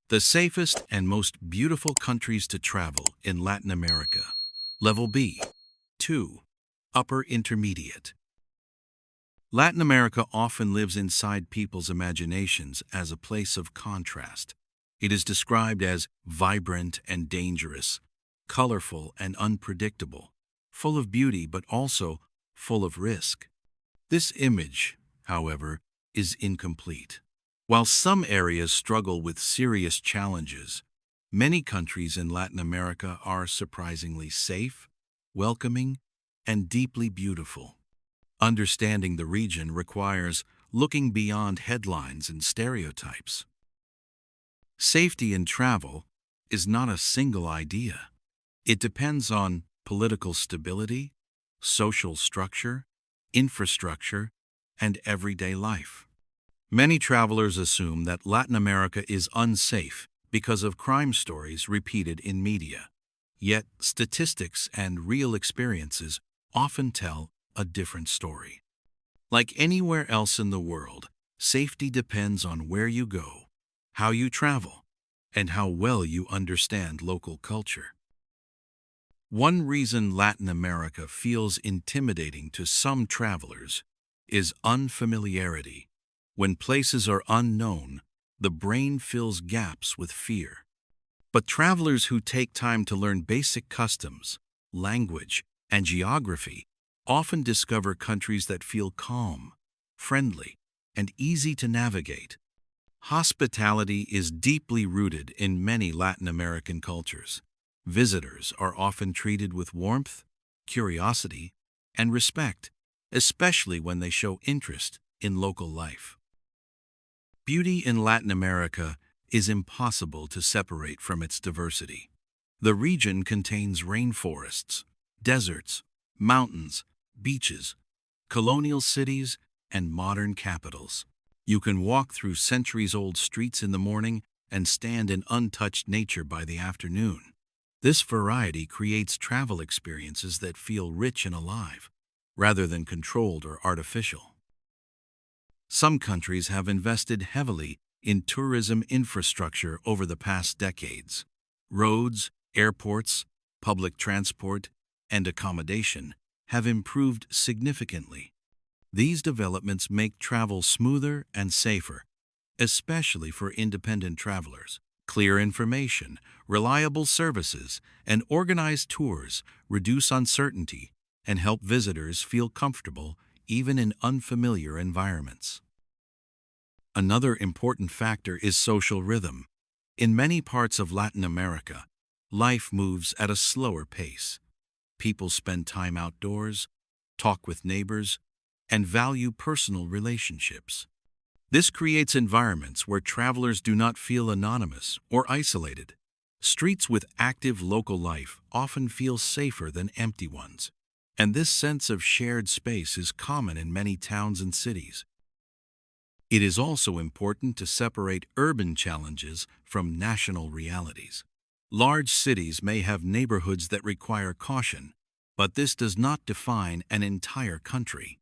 The safest and most beautiful countries to travel in Latin America. Level B. 2. Upper Intermediate. Latin America often lives inside people's imaginations as a place of contrast. It is described as vibrant and dangerous, colorful and unpredictable, full of beauty but also full of risk. This image, however, is incomplete. While some areas struggle with serious challenges, many countries in Latin America are surprisingly safe, welcoming, and deeply beautiful. Understanding the region requires looking beyond headlines and stereotypes. Safety in travel is not a single idea. It depends on political stability, social structure, infrastructure, and everyday life. Many travelers assume that Latin America is unsafe because of crime stories repeated in media. Yet, statistics and real experiences often tell a different story. Like anywhere else in the world, safety depends on where you go, how you travel, and how well you understand local culture. One reason Latin America feels intimidating to some travelers is unfamiliarity. When places are unknown, the brain fills gaps with fear. But travelers who take time to learn basic customs, language, and geography often discover countries that feel calm, friendly, and easy to navigate. Hospitality is deeply rooted in many Latin American cultures. Visitors are often treated with warmth, curiosity, and respect, especially when they show interest in local life. Beauty in Latin America is impossible to separate from its diversity. The region contains rainforests, deserts, mountains, beaches, colonial cities, and modern capitals. You can walk through centuries-old streets in the morning and stand in untouched nature by the afternoon. This variety creates travel experiences that feel rich and alive, rather than controlled or artificial. Some countries have invested heavily in tourism infrastructure over the past decades. Roads, airports, public transport, and accommodation have improved significantly. These developments make travel smoother and safer, especially for independent travelers. Clear information, reliable services, and organized tours reduce uncertainty and help visitors feel comfortable even in unfamiliar environments. Another important factor is social rhythm. In many parts of Latin America, life moves at a slower pace. People spend time outdoors, talk with neighbors, and value personal relationships. This creates environments where travelers do not feel anonymous or isolated. Streets with active local life often feel safer than empty ones, and this sense of shared space is common in many towns and cities. It is also important to separate urban challenges from national realities. Large cities may have neighborhoods that require caution, but this does not define an entire country.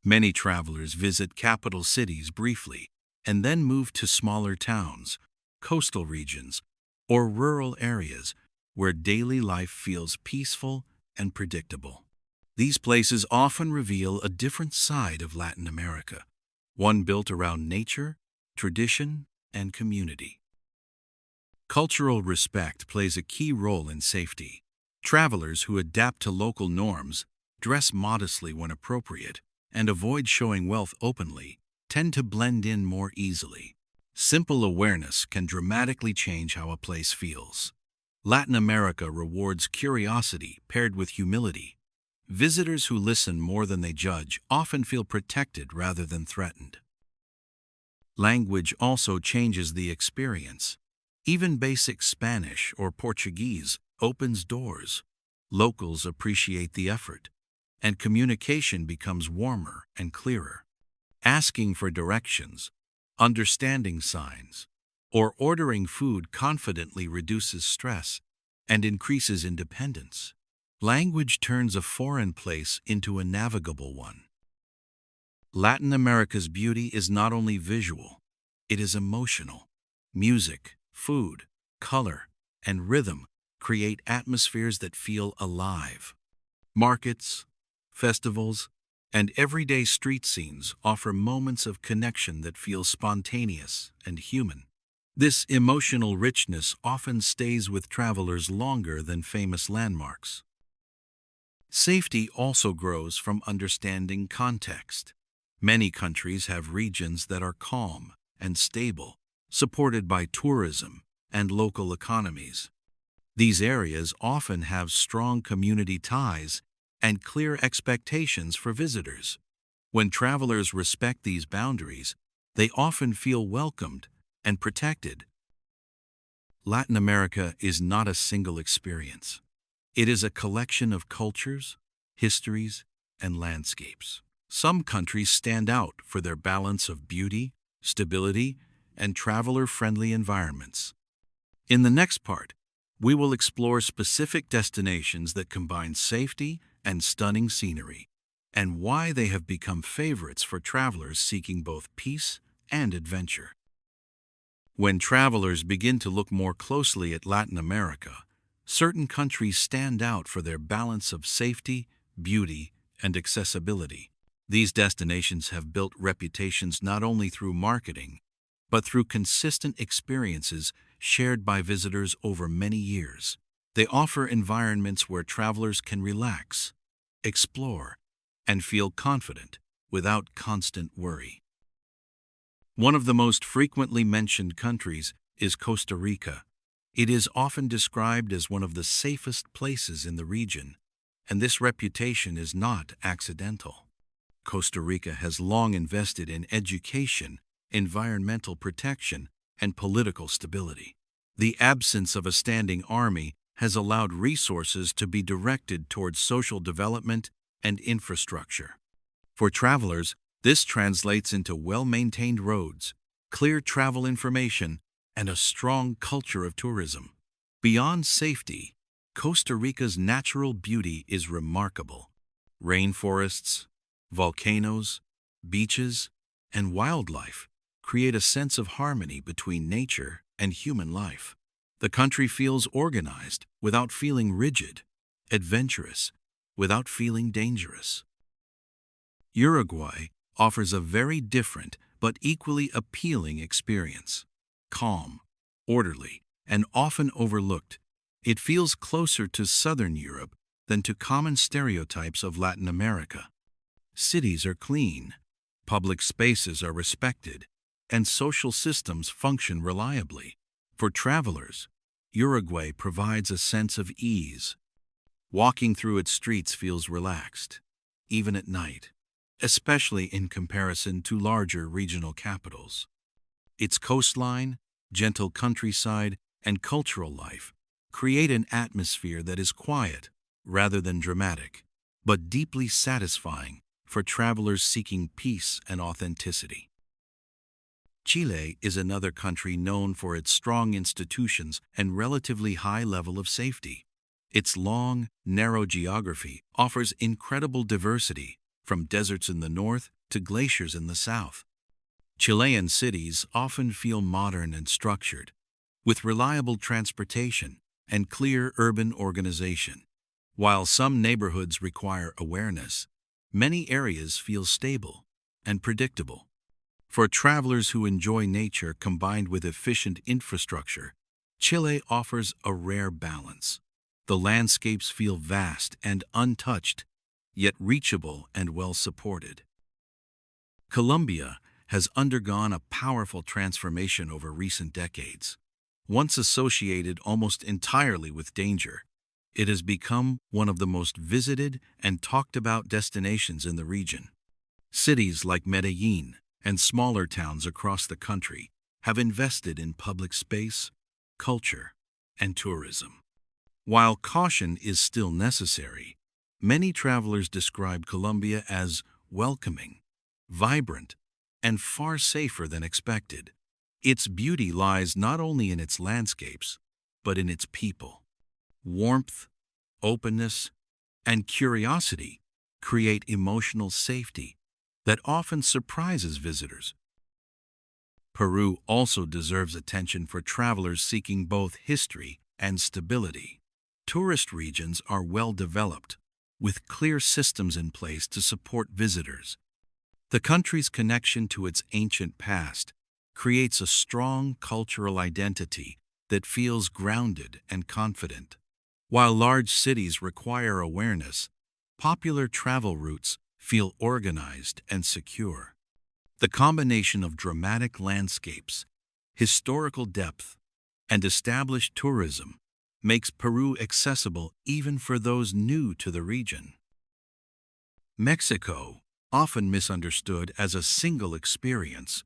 Many travelers visit capital cities briefly and then move to smaller towns, coastal regions, or rural areas where daily life feels peaceful and predictable. These places often reveal a different side of Latin America, one built around nature, tradition, and community. Cultural respect plays a key role in safety. Travelers who adapt to local norms, dress modestly when appropriate, and avoid showing wealth openly tend to blend in more easily. Simple awareness can dramatically change how a place feels. Latin America rewards curiosity paired with humility. Visitors who listen more than they judge often feel protected rather than threatened. Language also changes the experience. Even basic Spanish or Portuguese opens doors. Locals appreciate the effort, and communication becomes warmer and clearer. Asking for directions, understanding signs, or ordering food confidently reduces stress and increases independence. Language turns a foreign place into a navigable one. Latin America's beauty is not only visual, it is emotional. Music, food, color, and rhythm create atmospheres that feel alive. Markets, festivals, and everyday street scenes offer moments of connection that feel spontaneous and human. This emotional richness often stays with travelers longer than famous landmarks. Safety also grows from understanding context. Many countries have regions that are calm and stable, supported by tourism and local economies. These areas often have strong community ties and clear expectations for visitors. When travelers respect these boundaries, they often feel welcomed and protected. Latin America is not a single experience. It is a collection of cultures, histories, and landscapes. Some countries stand out for their balance of beauty, stability, and traveler-friendly environments. In the next part, we will explore specific destinations that combine safety and stunning scenery, and why they have become favorites for travelers seeking both peace and adventure. When travelers begin to look more closely at Latin America, certain countries stand out for their balance of safety, beauty, and accessibility. These destinations have built reputations not only through marketing, but through consistent experiences shared by visitors over many years. They offer environments where travelers can relax, explore, and feel confident without constant worry. One of the most frequently mentioned countries is Costa Rica. It is often described as one of the safest places in the region, and this reputation is not accidental. Costa Rica has long invested in education, environmental protection, and political stability. The absence of a standing army has allowed resources to be directed towards social development and infrastructure. For travelers, this translates into well-maintained roads, clear travel information, and a strong culture of tourism. Beyond safety, Costa Rica's natural beauty is remarkable. Rainforests, volcanoes, beaches, and wildlife create a sense of harmony between nature and human life. The country feels organized without feeling rigid, adventurous without feeling dangerous. Uruguay offers a very different but equally appealing experience. Calm, orderly, and often overlooked, it feels closer to Southern Europe than to common stereotypes of Latin America. Cities are clean, public spaces are respected, and social systems function reliably. For travelers, Uruguay provides a sense of ease. Walking through its streets feels relaxed, even at night, especially in comparison to larger regional capitals. Its coastline, gentle countryside, and cultural life create an atmosphere that is quiet rather than dramatic, but deeply satisfying for travelers seeking peace and authenticity. Chile is another country known for its strong institutions and relatively high level of safety. Its long, narrow geography offers incredible diversity, from deserts in the north to glaciers in the south. Chilean cities often feel modern and structured, with reliable transportation and clear urban organization. While some neighborhoods require awareness, many areas feel stable and predictable. For travelers who enjoy nature combined with efficient infrastructure, Chile offers a rare balance. The landscapes feel vast and untouched, yet reachable and well supported. Colombia has undergone a powerful transformation over recent decades. Once associated almost entirely with danger, it has become one of the most visited and talked about destinations in the region. Cities like Medellin and smaller towns across the country have invested in public space, culture, and tourism. While caution is still necessary, many travelers describe Colombia as welcoming, vibrant, and far safer than expected. Its beauty lies not only in its landscapes, but in its people. Warmth, openness, and curiosity create emotional safety that often surprises visitors. Peru also deserves attention for travelers seeking both history and stability. Tourist regions are well developed, with clear systems in place to support visitors. The country's connection to its ancient past creates a strong cultural identity that feels grounded and confident. While large cities require awareness, popular travel routes feel organized and secure. The combination of dramatic landscapes, historical depth, and established tourism makes Peru accessible even for those new to the region. Mexico, often misunderstood as a single experience,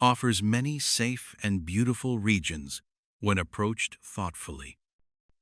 offers many safe and beautiful regions when approached thoughtfully.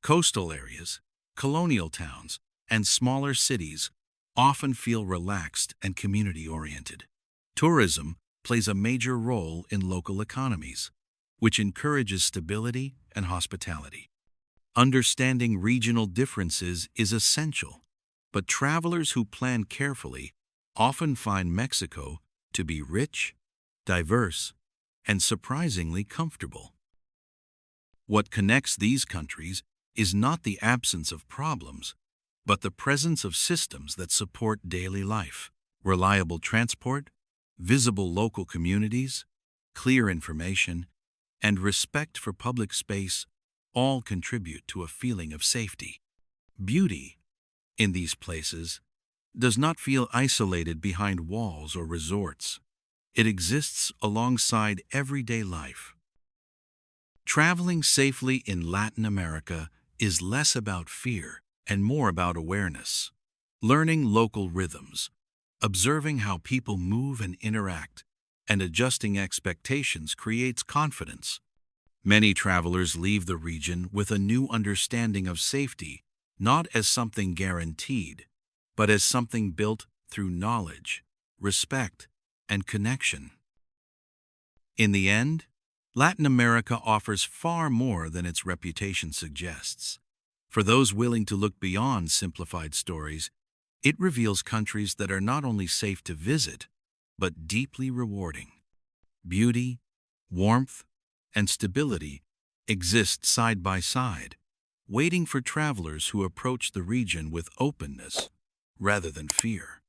Coastal areas, colonial towns, and smaller cities often feel relaxed and community-oriented. Tourism plays a major role in local economies, which encourages stability and hospitality. Understanding regional differences is essential, but travelers who plan carefully often find Mexico to be rich, diverse, and surprisingly comfortable. What connects these countries is not the absence of problems, but the presence of systems that support daily life. Reliable transport, visible local communities, clear information, and respect for public space all contribute to a feeling of safety. Beauty, in these places, does not feel isolated behind walls or resorts. It exists alongside everyday life. Traveling safely in Latin America is less about fear and more about awareness. Learning local rhythms, observing how people move and interact, and adjusting expectations creates confidence. Many travelers leave the region with a new understanding of safety, not as something guaranteed, but as something built through knowledge, respect, and connection. In the end, Latin America offers far more than its reputation suggests. For those willing to look beyond simplified stories, it reveals countries that are not only safe to visit, but deeply rewarding. Beauty, warmth, and stability exist side by side, waiting for travelers who approach the region with openness rather than fear.